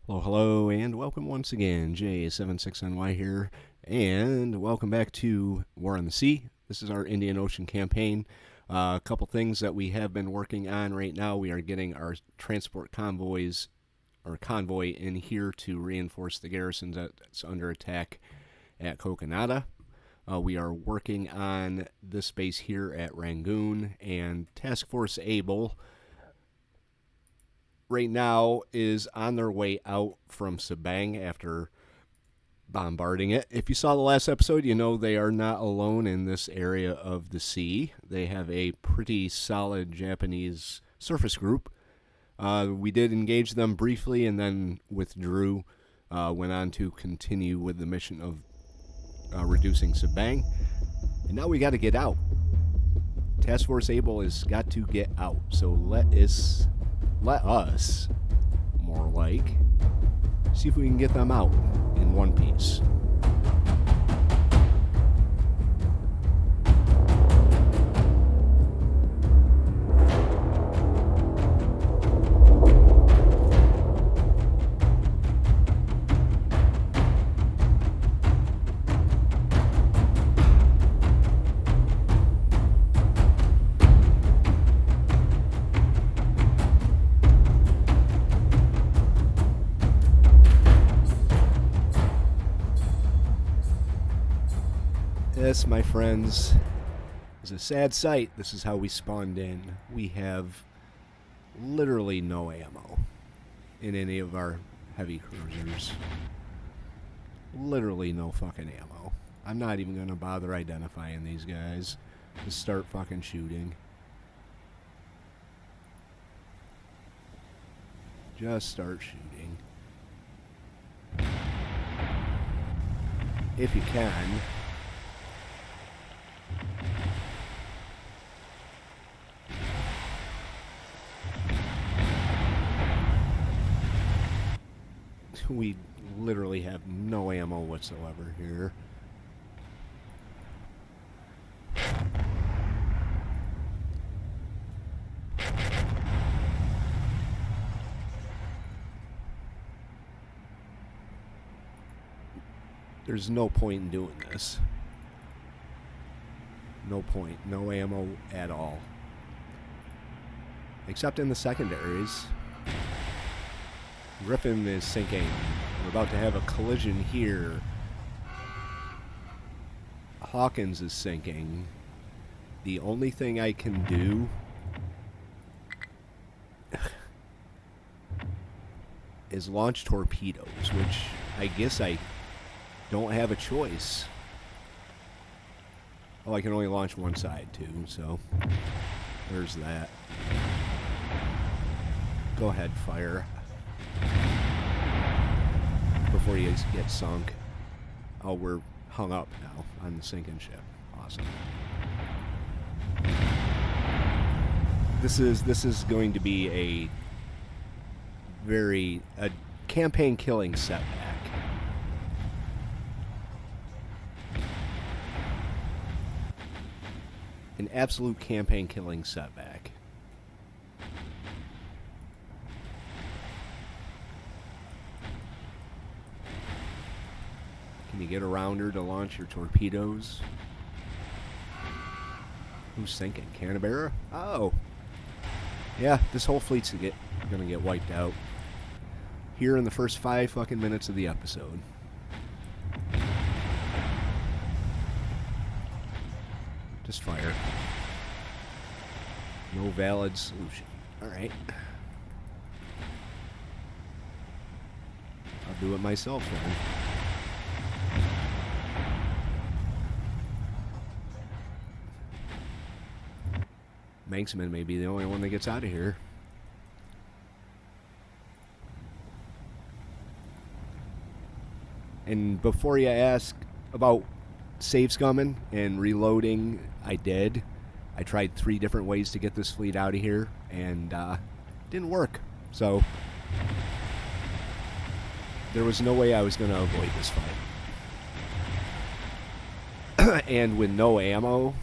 Hello, and welcome once again. J76NY here, and welcome back to War on the Sea. This is our Indian Ocean campaign. A couple things that we have been working on right now. We are getting our transport convoy in here to reinforce the garrison that's under attack at Kokonada. We are working on this base here at Rangoon, and Task Force Able right now is on their way out from Sabang after bombarding it. If you saw the last episode, you know they are not alone in this area of the sea. They have a pretty solid Japanese surface group. We did engage them briefly and then withdrew. Went on to continue with the mission of reducing Sabang. And now we got to get out. Task Force Able has got to get out. So let us, more like, see if we can get them out in one piece. This, my friends, is a sad sight. This is how we spawned in. We have literally no ammo in any of our heavy cruisers. Literally no fucking ammo. I'm not even going to bother identifying these guys. Just start fucking shooting. Just start shooting. If you can. We literally have no ammo whatsoever here. There's no point in doing this. No point. No ammo at all. Except in the secondaries. Griffin is sinking. We're about to have a collision here. Hawkins is sinking. The only thing I can do is launch torpedoes, which I guess I don't have a choice. Oh, I can only launch one side too, so there's that. Go ahead, fire. Before you get sunk. Oh, we're hung up now on the sinking ship. Awesome. This is going to be a campaign killing setback. An absolute campaign killing setback. Can you get around her to launch your torpedoes? Who's sinking? Canberra? Oh. Yeah, this whole fleet's gonna get wiped out. Here in the first 5 fucking minutes of the episode. Just fire. No valid solution. Alright. I'll do it myself then. Manxman may be the only one that gets out of here. And before you ask about save scumming and reloading, I did. I tried 3 different ways to get this fleet out of here, and didn't work. So there was no way I was going to avoid this fight. And with no ammo,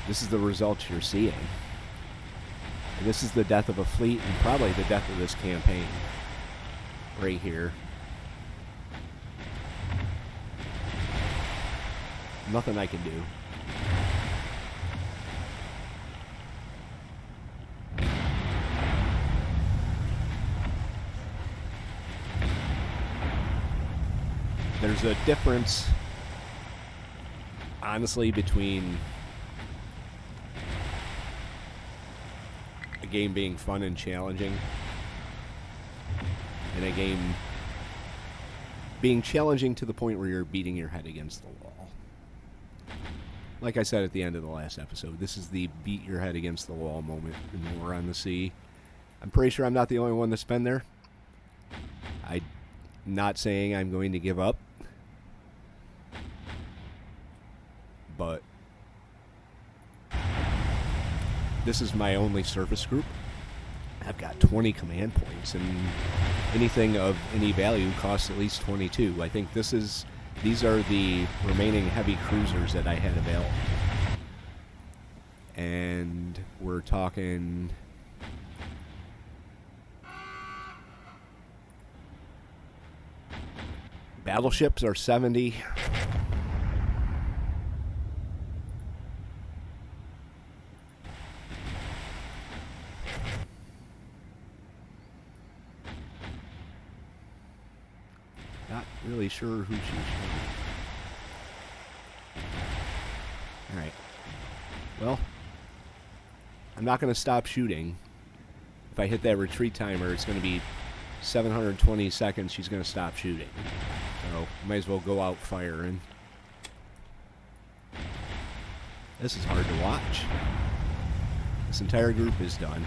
this is the results you're seeing. And this is the death of a fleet and probably the death of this campaign. right here. Nothing I can do. There's a difference, honestly, between a game being fun and challenging and a game being challenging to the point where you're beating your head against the wall. Like I said at the end of the last episode, this is the beat your head against the wall moment in War on the Sea. I'm pretty sure I'm not the only one that's been there. I'm not saying I'm going to give up, but this is my only surface group. I've got 20 command points, and anything of any value costs at least 22. I think these are the remaining heavy cruisers that I had available. And we're talking battleships are 70. Not really sure who she's shooting. Alright. Well, I'm not going to stop shooting. If I hit that retreat timer, it's going to be 720 seconds. She's going to stop shooting. So, might as well go out firing. This is hard to watch. This entire group is done.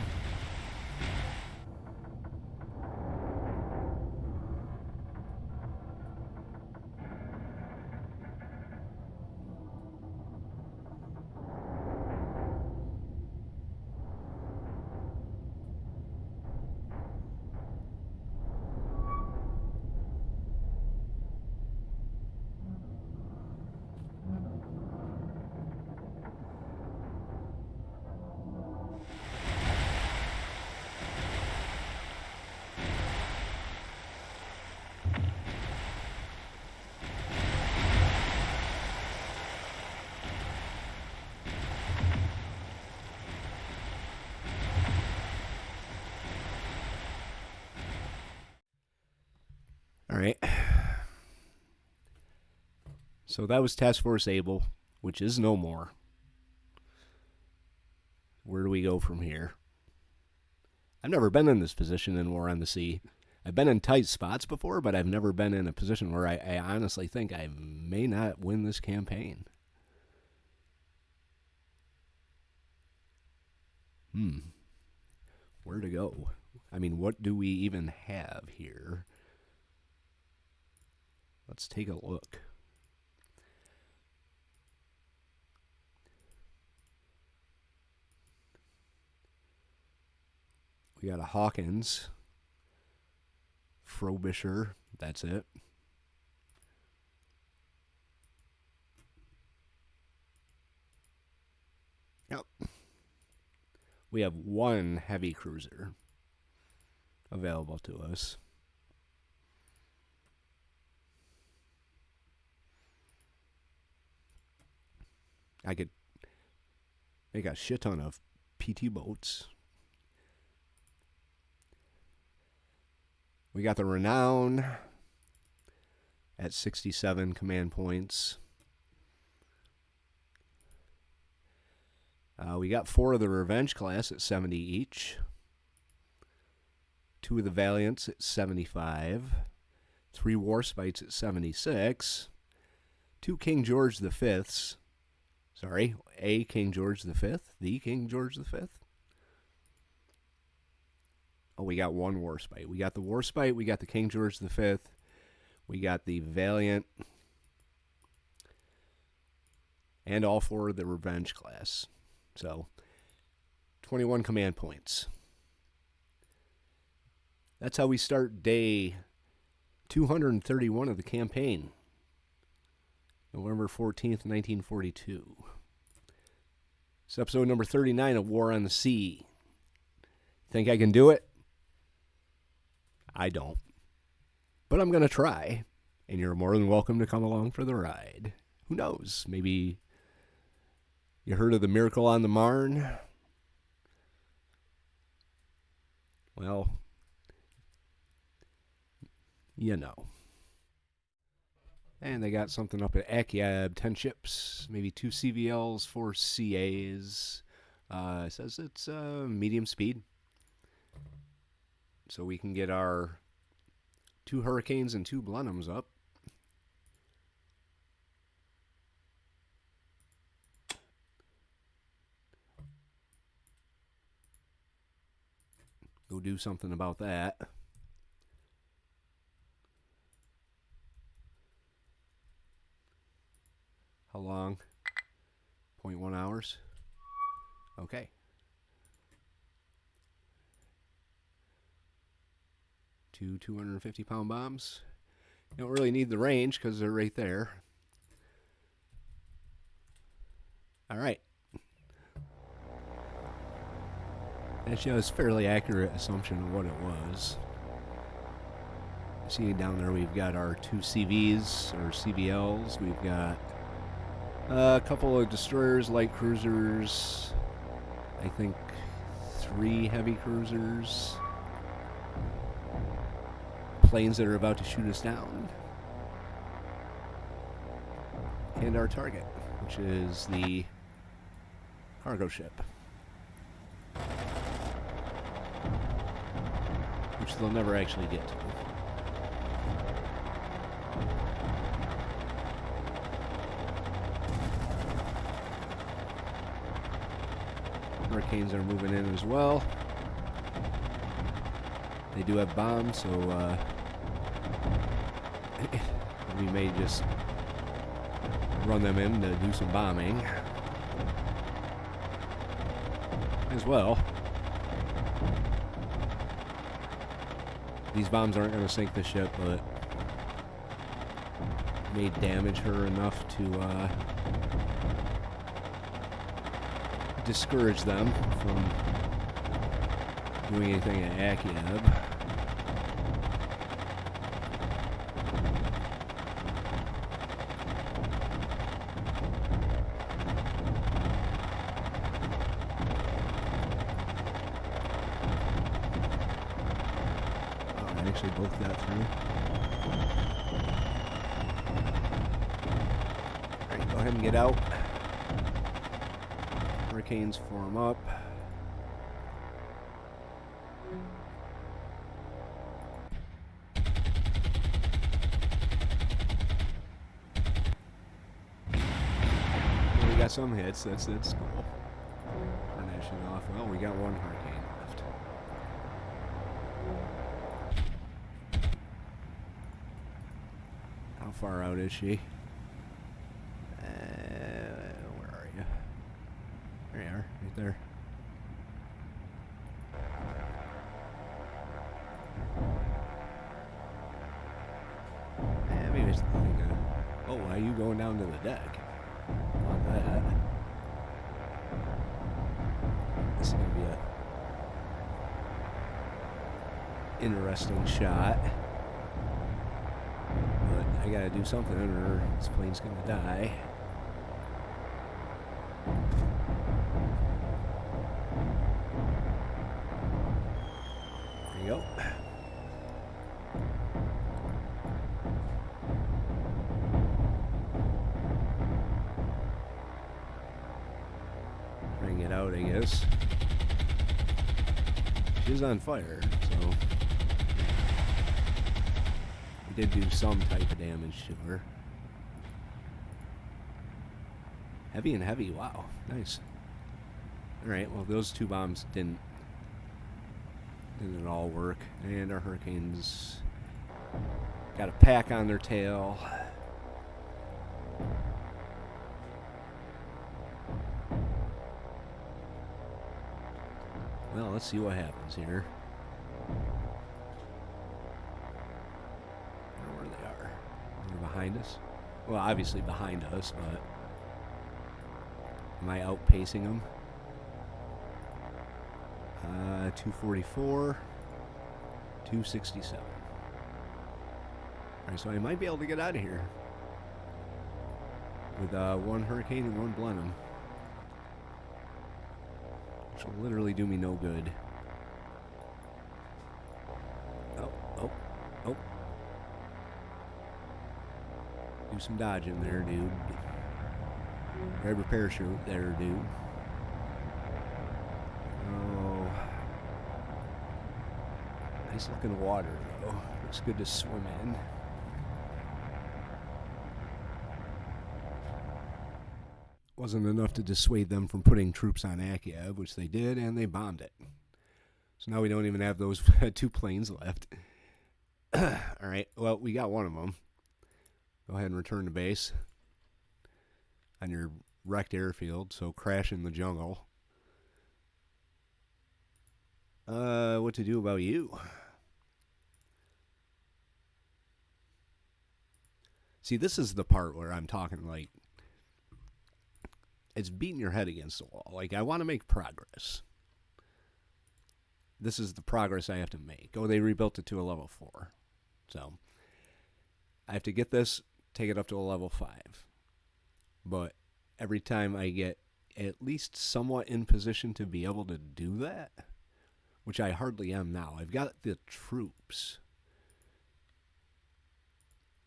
Alright. So that was Task Force Able, which is no more. Where do we go from here? I've never been in this position in War on the Sea. I've been in tight spots before, but I've never been in a position where I honestly think I may not win this campaign. Where to go? I mean, what do we even have here? Let's take a look. We got a Hawkins, Frobisher, that's it. Yep. We have one heavy cruiser available to us. I could make a shit ton of PT boats. We got the Renown at 67 command points. We got 4 of the Revenge class at 70 each. 2 of the Valiants at 75. 3 Warspites at 76. 2 King George V. Sorry, a King George V? The King George V? Oh, we got 1 Warspite. We got the Warspite, we got the King George V, we got the Valiant, and all 4 of the Revenge class. So, 21 command points. That's how we start day 231 of the campaign. November 14th, 1942. It's episode number 39 of War on the Sea. Think I can do it? I don't. But I'm going to try, and you're more than welcome to come along for the ride. Who knows? Maybe you heard of the Miracle on the Marne? Well, you know. And they got something up at Akyab, 10 ships, maybe 2 CVLs, 4 CAs. It says it's medium speed. So we can get our 2 Hurricanes and 2 Blenheims up. Go do something about that. How long? 0.1 hours. Okay. Two 250-pound bombs. You don't really need the range because they're right there. All right. Actually, that was a fairly accurate assumption of what it was. You see down there we've got our 2 CVs or CVLs. We've got a couple of destroyers, light cruisers. I think 3 heavy cruisers. Planes that are about to shoot us down. And our target, which is the cargo ship. Which they'll never actually get to. Hurricanes are moving in as well. They do have bombs, so we may just run them in to do some bombing as well. These bombs aren't going to sink the ship, but may damage her enough to discourage them from doing anything at Akyab. Actually both got through. Alright, go ahead and get out. Hurricanes form up. We got some hits, that's cool. Turn that shit off. Well, we got 1 hurricane left. How far out is she? Where are you? There you are, right there. Maybe it's thinking, oh, why are you going down to the deck? Want that. This is going to be a interesting shot. But I gotta do something or this plane's gonna die. There you go. Bring it out, I guess. She's on fire, so we did do some type of damage to her. Heavy and heavy, wow, nice. Alright, well those 2 bombs didn't at all work. And our Hurricanes got a pack on their tail. Well, let's see what happens here. I don't know where they are. They're behind us. Well, obviously behind us, but am I outpacing them? 244, 267. Alright, so I might be able to get out of here with one Hurricane and one Blenheim, which will literally do me no good. Oh, oh, oh. Do some dodging there, dude. Grab your parachute there, dude. Oh. Nice looking water, though. Looks good to swim in. Wasn't enough to dissuade them from putting troops on Akyab, which they did, and they bombed it. So now we don't even have those 2 planes left. Alright, well, we got one of them. Go ahead and return to base on your wrecked airfield, so crash in the jungle. What to do about you? See, this is the part where I'm talking like it's beating your head against the wall. Like, I want to make progress. This is the progress I have to make. Oh, they rebuilt it to a level 4. So I have to get this, take it up to a level 5. But every time I get at least somewhat in position to be able to do that, which I hardly am now. I've got the troops.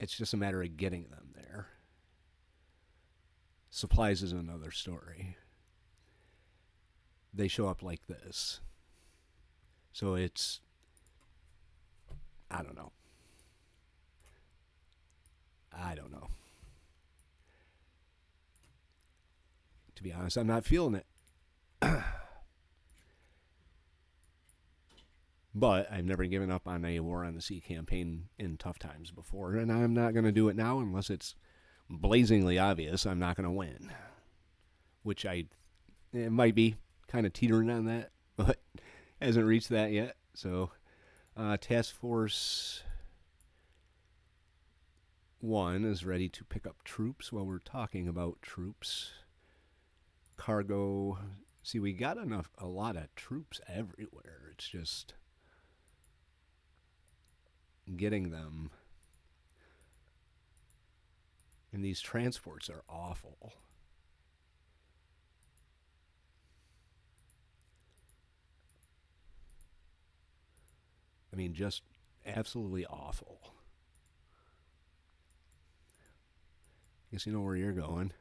It's just a matter of getting them there. Supplies is another story. They show up like this. So it's, I don't know. To be honest, I'm not feeling it. But I've never given up on a War on the Sea campaign in tough times before, and I'm not going to do it now unless it's blazingly obvious I'm not going to win. Which it might be kind of teetering on that, but hasn't reached that yet. So, Task Force 1 is ready to pick up troops while we're talking about troops. Cargo. See, we got a lot of troops everywhere. It's just getting them. And these transports are awful. I mean, just absolutely awful. I guess you know where you're going.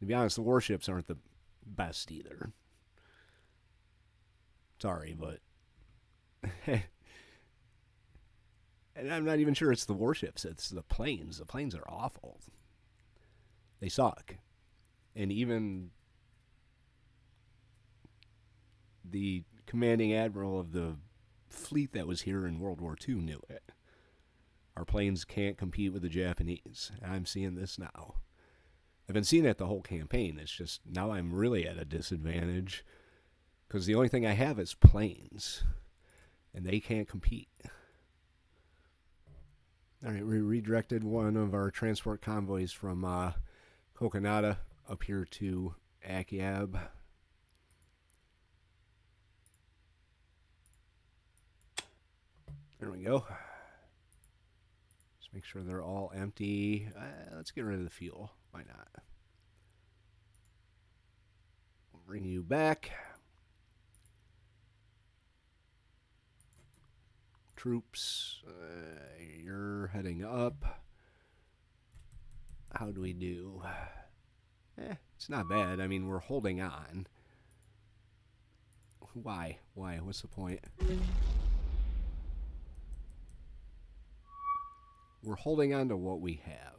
To be honest, the warships aren't the best either. Sorry, but and I'm not even sure it's the warships, it's the planes. The planes are awful. They suck. And even the commanding admiral of the fleet that was here in World War II knew it. Our planes can't compete with the Japanese. I'm seeing this now. I've been seeing it the whole campaign. It's just now I'm really at a disadvantage because the only thing I have is planes, and they can't compete. All right, we redirected one of our transport convoys from Kokonada up here to Akyab. There we go. Just make sure they're all empty. Let's get rid of the fuel. Why not? We'll bring you back. Troops, you're heading up. How do we do? It's not bad. I mean, we're holding on. Why? What's the point? We're holding on to what we have.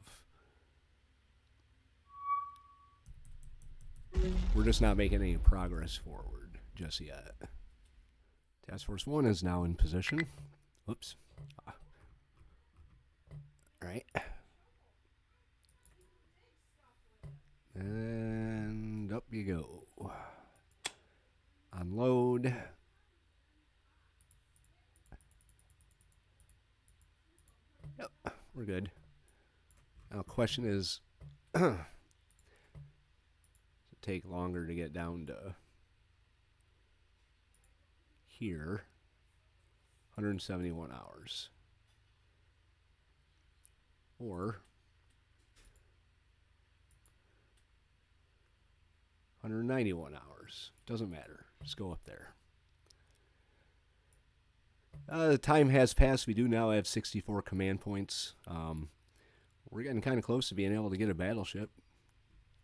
We're just not making any progress forward just yet. Task Force 1 is now in position. Oops. All right. And up you go. Unload. Yep, we're good. Now, the question is, does it take longer to get down to here? 171 hours. Or 191 hours. Doesn't matter. Just go up there. The time has passed. We do now have 64 command points. We're getting kind of close to being able to get a battleship.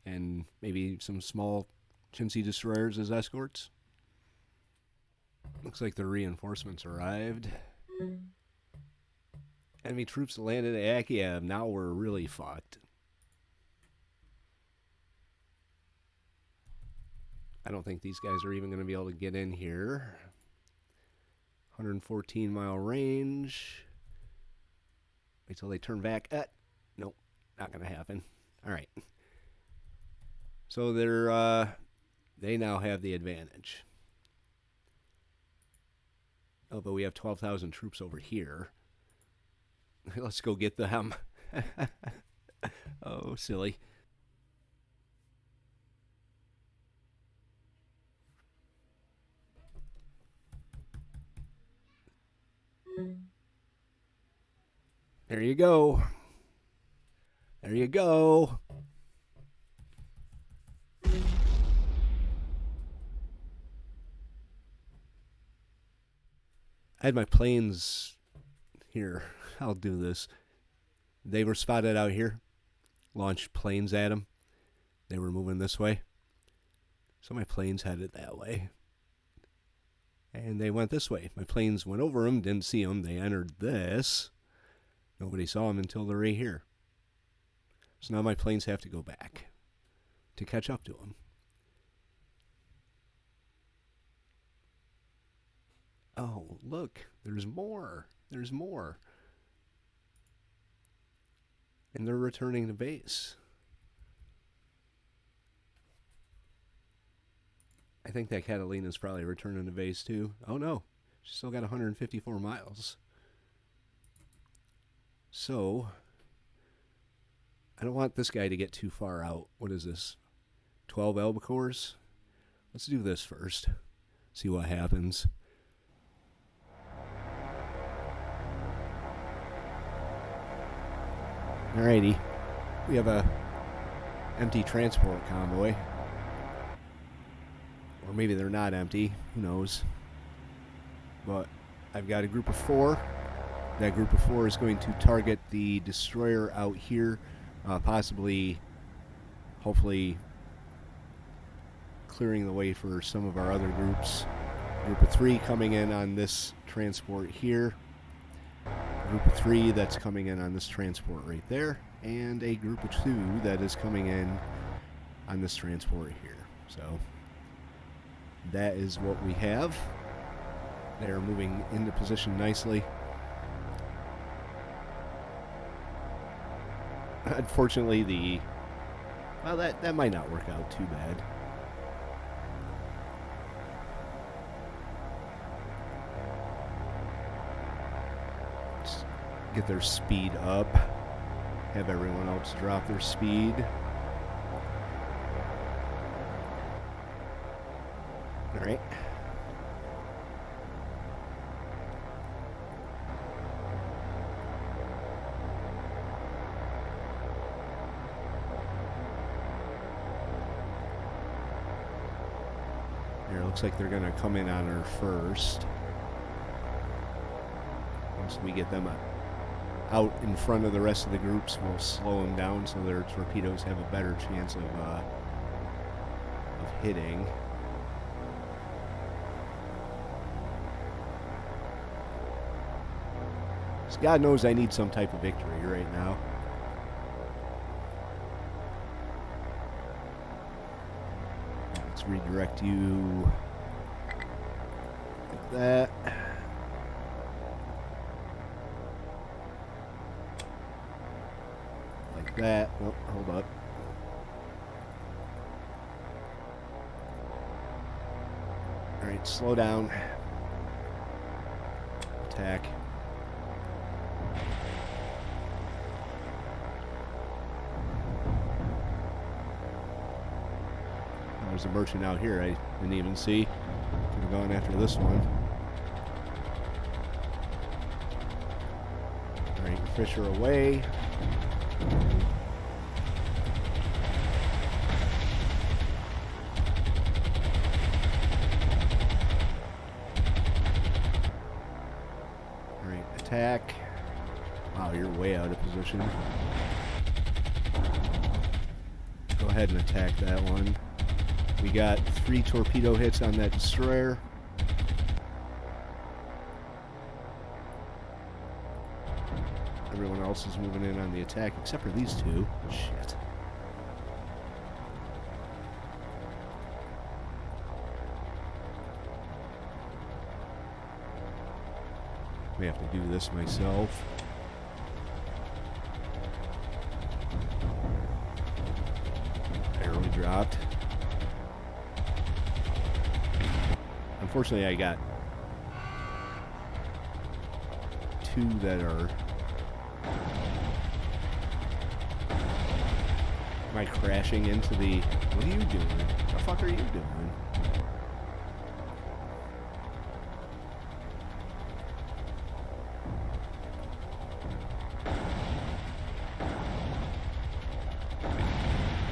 And maybe some small chintzy destroyers as escorts. Looks like the reinforcements arrived. Enemy troops landed at Akiev. Now we're really fucked. I don't think these guys are even going to be able to get in here. 114 mile range. Wait till they turn back. Nope, not going to happen. All right. So they now have the advantage. Oh, but we have 12,000 troops over here. Let's go get them. Oh, silly. There you go. There you go. I had my planes here. I'll do this. They were spotted out here. Launched planes at them. They were moving this way. So my planes headed that way. And they went this way. My planes went over them, didn't see them. They entered this. Nobody saw them until they're right here. So now my planes have to go back to catch up to them. Oh, look. There's more. There's more. And they're returning to base. I think that Catalina's probably returning to base too. Oh no, she's still got 154 miles. So, I don't want this guy to get too far out. What is this? 12 albacores? Let's do this first. See what happens. Alrighty. We have a empty transport convoy. Or maybe they're not empty. Who knows? But I've got a group of 4. That group of 4 is going to target the destroyer out here. Possibly, hopefully, clearing the way for some of our other groups. Group of 3 coming in on this transport here. Group of 3 that's coming in on this transport right there. And a group of 2 that is coming in on this transport here. So that is what we have. They're moving into position nicely. Unfortunately, well, that might not work out too bad. Just get their speed up. Have everyone else drop their speed. All right. Here, looks like they're going to come in on her first. Once we get them out in front of the rest of the groups, we'll slow them down so their torpedoes have a better chance of hitting. God knows I need some type of victory right now. Let's redirect you like that. Like that. Oh, hold up. Alright, slow down. Attack. There's a merchant out here I didn't even see. Could have gone after this one. Swordfish are away. Alright, attack. Wow, you're way out of position. Go ahead and attack that one. We got 3 torpedo hits on that destroyer. Everyone else is moving in on the attack except for these 2. Shit. May have to do this myself. Barely dropped. Unfortunately, I got 2 that are... Am I crashing into the... What are you doing? What the fuck are you doing?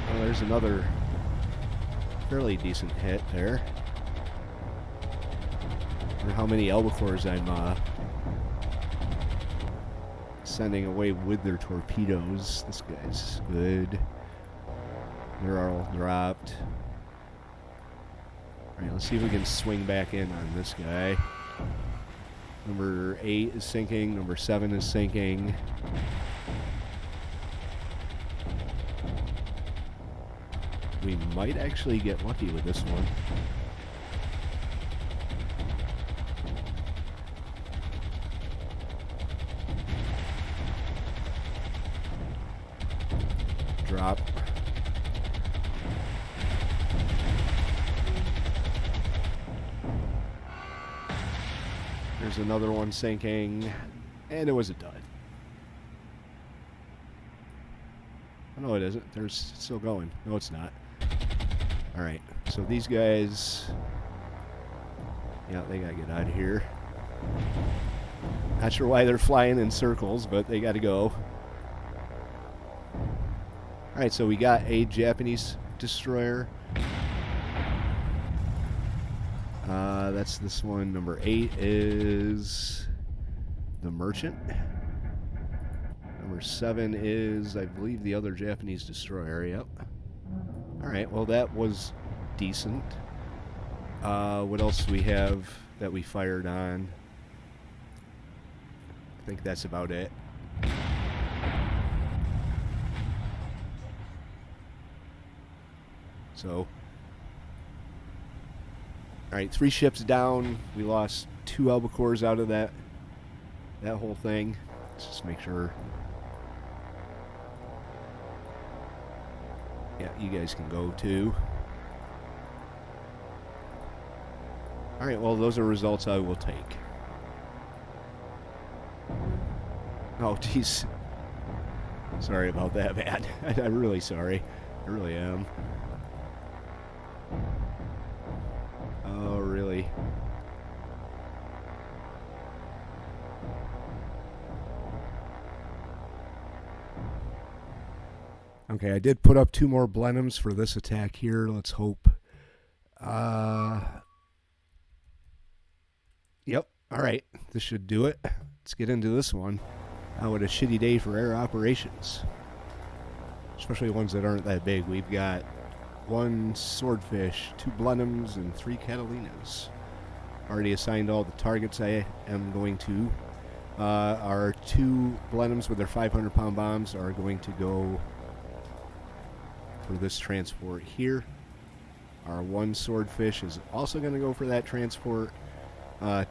Well, there's another fairly decent hit there. I wonder how many albacores I'm sending away with their torpedoes. This guy's good. They're all dropped. Alright, let's see if we can swing back in on this guy. Number 8 is sinking. Number 7 is sinking. We might actually get lucky with this one. Drop. There's another one sinking, and it was a dud. Oh, no, it isn't. There's still going. No, it's not. Alright, so these guys... Yeah, they gotta get out of here. Not sure why they're flying in circles, but they gotta go. Alright, so we got a Japanese destroyer. That's this one. Number 8 is the Merchant. Number 7 is, I believe, the other Japanese destroyer. Yep. Alright, well that was decent. What else do we have that we fired on? I think that's about it. So, alright, 3 ships down. We lost 2 albacores out of that whole thing. Let's just make sure. Yeah, you guys can go too. Alright, well, those are results I will take. Oh, jeez. Sorry about that, man. I'm really sorry. I really am. Oh, really? Okay, I did put up 2 more Blenheims for this attack here. Let's hope. Yep. Alright. This should do it. Let's get into this one. What a shitty day for air operations. Especially ones that aren't that big. We've got 1 Swordfish, 2 Blenheims, and 3 Catalinas. Already assigned all the targets I am going to. Our 2 Blenheims with their 500-pound bombs are going to go for this transport here. Our 1 Swordfish is also going to go for that transport.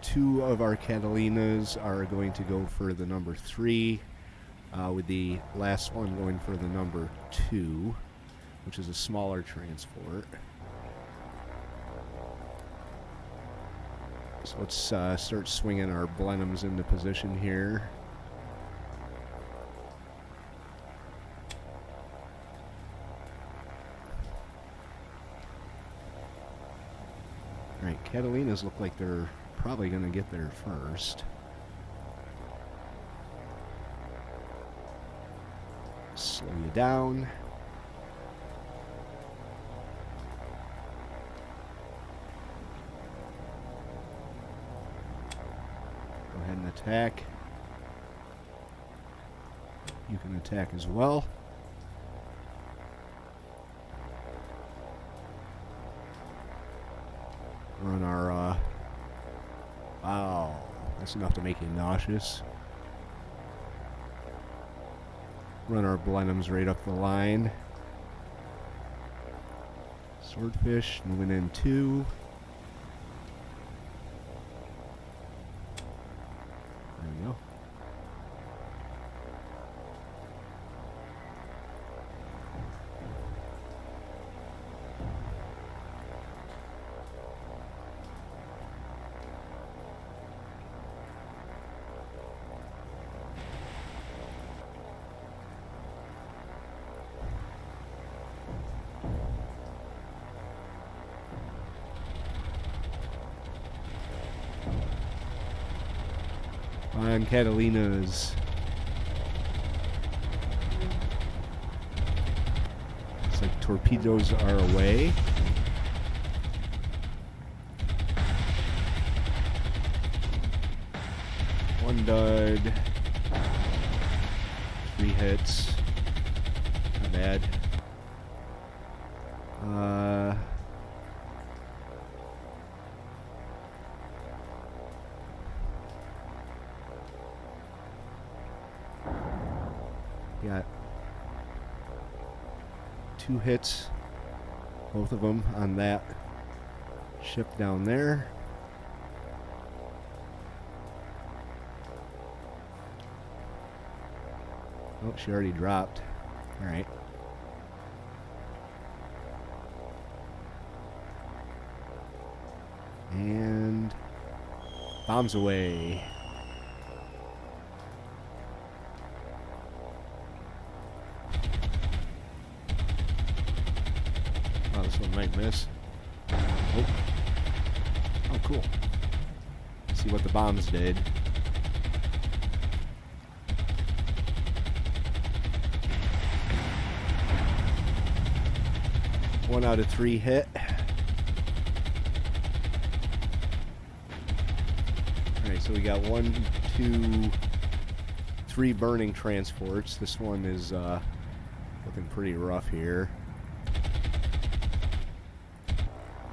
2 of our Catalinas are going to go for the number 3, with the last one going for the number 2, which is a smaller transport. So let's start swinging our Blenheims into position here. Alright, Catalinas look like they're probably going to get there first. Slow you down. Go ahead and attack. You can attack as well. Run our, wow, that's enough to make you nauseous. Run our Blenheims right up the line. Swordfish moving in 2. There we go. On Catalina's. Looks like torpedoes are away. One dud. 3 hits. Not bad. Got 2 hits, both of them on that ship down there. Oh, she already dropped. All right. And bombs away. This one might miss. Oh, cool. See what the bombs did. One out of 3 hit. Alright, so we got 1, 2, 3 burning transports. This one is looking pretty rough here.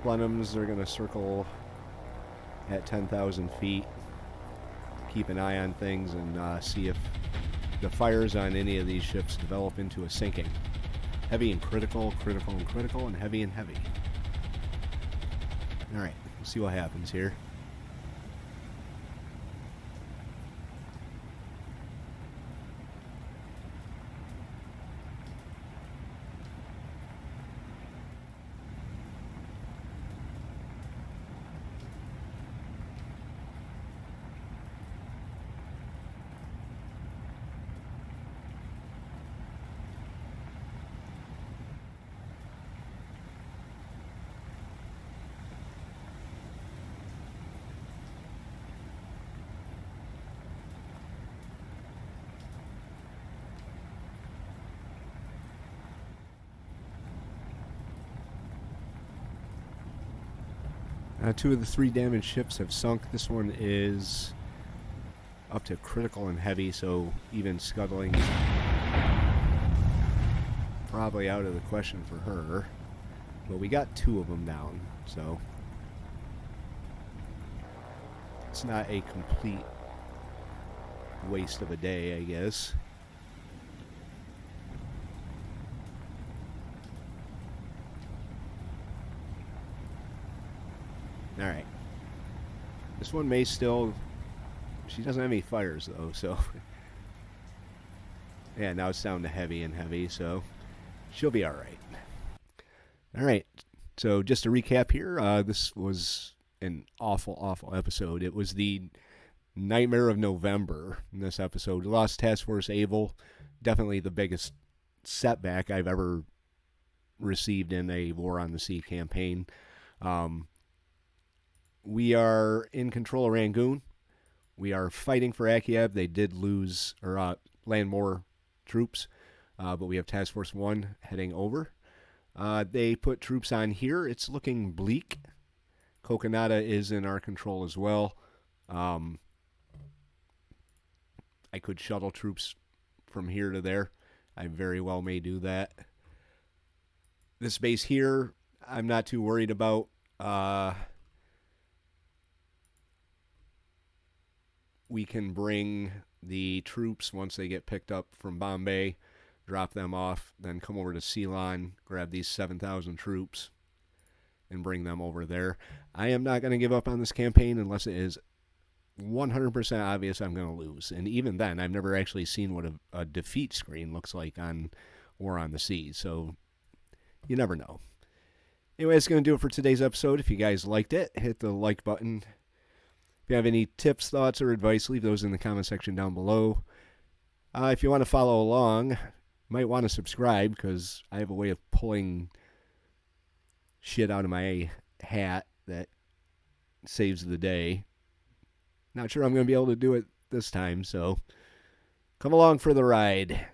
Blenheims are going to circle at 10,000 feet. Keep an eye on things and see if the fires on any of these ships develop into a sinking. Heavy and critical, critical and critical, and heavy and heavy. Alright, we'll see what happens here. Two of the 3 damaged ships have sunk. This one is up to critical and heavy, so even scuttling is probably out of the question for her. But we got 2 of them down, so it's not a complete waste of a day, I guess. Alright. This one may still... She doesn't have any fires, though, so... Yeah, now it's down to heavy and heavy, so... She'll be alright. Alright, so just to recap here, this was an awful, awful episode. It was the Nightmare of November in this episode. We lost Task Force Able. Definitely the biggest setback I've ever received in a War on the Sea campaign. We are in control of Rangoon. We are fighting for Akyab. They did lose or land more troops. but we have Task Force 1 heading over. They put troops on here. It's looking bleak. Coconada is in our control as well. I could shuttle troops from here to there. I very well may do that. This base here, I'm not too worried about. We can bring the troops once they get picked up from Bombay, drop them off, then come over to Ceylon, grab these 7,000 troops, and bring them over there. I am not going to give up on this campaign unless it is 100% obvious I'm going to lose. And even then, I've never actually seen what a defeat screen looks like on War on the Sea. So you never know. Anyway, that's going to do it for today's episode. If you guys liked it, hit the like button. If you have any tips, thoughts, or advice, leave those in the comment section down below. If you want to follow along, you might want to subscribe because I have a way of pulling shit out of my hat that saves the day. Not sure I'm going to be able to do it this time, so come along for the ride.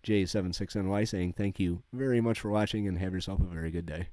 J76NY saying thank you very much for watching and have yourself a very good day.